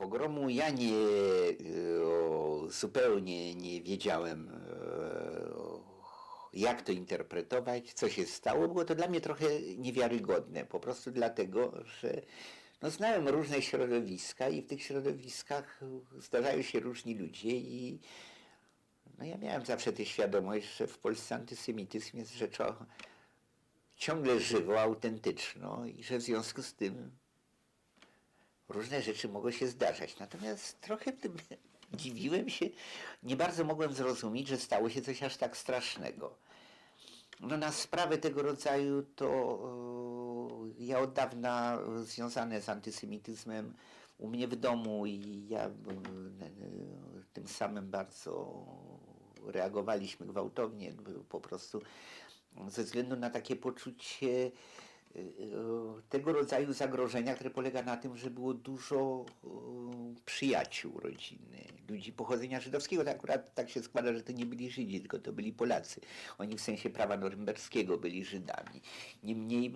pogromu. Ja zupełnie nie wiedziałem, jak to interpretować, co się stało. Było to dla mnie trochę niewiarygodne, po prostu dlatego, że znałem różne środowiska i w tych środowiskach zdarzają się różni ludzie i ja miałem zawsze tę świadomość, że w Polsce antysemityzm jest rzeczą ciągle żywą, autentyczną i że w związku z tym różne rzeczy mogą się zdarzać. Natomiast trochę tym dziwiłem się, nie bardzo mogłem zrozumieć, że stało się coś aż tak strasznego. Na sprawy tego rodzaju to ja od dawna związane z antysemityzmem u mnie w domu i ja tym samym bardzo reagowaliśmy gwałtownie, po prostu ze względu na takie poczucie tego rodzaju zagrożenia, które polega na tym, że było dużo przyjaciół rodziny, ludzi pochodzenia żydowskiego. To akurat tak się składa, że to nie byli Żydzi, tylko to byli Polacy. Oni w sensie prawa norymberskiego byli Żydami. Niemniej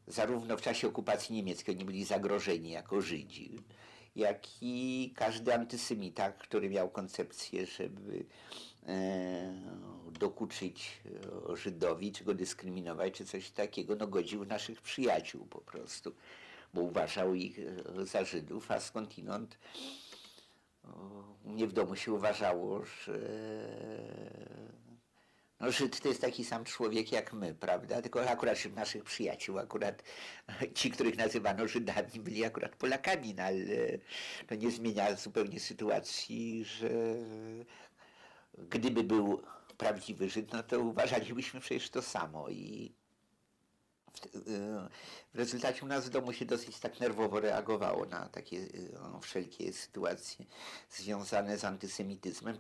zarówno w czasie okupacji niemieckiej oni byli zagrożeni jako Żydzi, jak i każdy antysemita, który miał koncepcję, żeby dokuczyć Żydowi, czy go dyskryminować, czy coś takiego, godził naszych przyjaciół po prostu, bo uważał ich za Żydów, a skądinąd u mnie w domu się uważało, że Żyd to jest taki sam człowiek jak my, prawda? Tylko akurat wśród naszych przyjaciół, akurat ci, których nazywano Żydami, byli akurat Polakami, ale to nie zmienia zupełnie sytuacji, że gdyby był prawdziwy Żyd, to uważalibyśmy przecież to samo i w rezultacie u nas w domu się dosyć tak nerwowo reagowało na takie wszelkie sytuacje związane z antysemityzmem,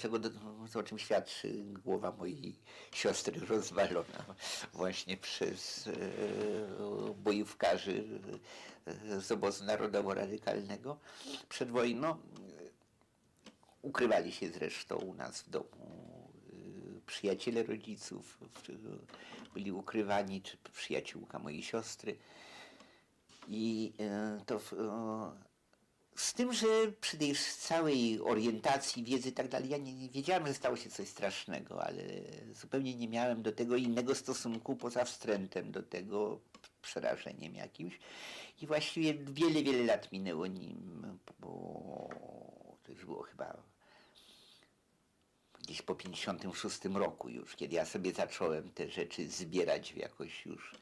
o czym świadczy głowa mojej siostry rozwalona właśnie przez bojówkarzy z obozu narodowo-radykalnego przed wojną. Ukrywali się zresztą u nas w domu przyjaciele rodziców, byli ukrywani, czy przyjaciółka mojej siostry. I to z tym, że przy tej całej orientacji, wiedzy i tak dalej, ja nie wiedziałem, że stało się coś strasznego, ale zupełnie nie miałem do tego innego stosunku poza wstrętem do tego, przerażeniem jakimś. I właściwie wiele lat minęło nim, bo to już było chyba gdzieś po 56 roku już, kiedy ja sobie zacząłem te rzeczy zbierać w jakoś już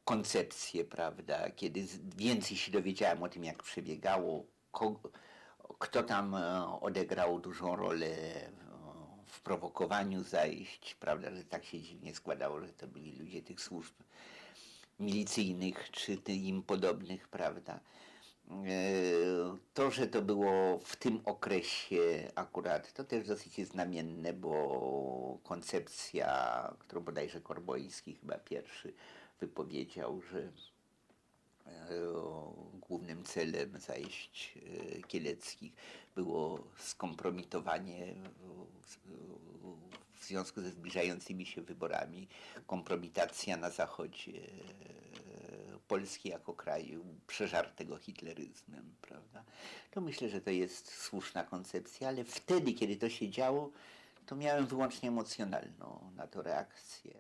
koncepcję, prawda, kiedy więcej się dowiedziałem o tym, jak przebiegało, kto tam odegrał dużą rolę w prowokowaniu zajść, prawda, że tak się dziwnie składało, że to byli ludzie tych służb milicyjnych czy im podobnych, prawda. To, że to było w tym okresie akurat, to też dosyć jest znamienne, bo koncepcja, którą bodajże Korboński chyba pierwszy wypowiedział, że głównym celem zajść kieleckich było skompromitowanie w związku ze zbliżającymi się wyborami, kompromitacja na zachodzie Polski jako kraju przeżartego hitleryzmem, prawda? To myślę, że to jest słuszna koncepcja, ale wtedy, kiedy to się działo, to miałem wyłącznie emocjonalną na to reakcję.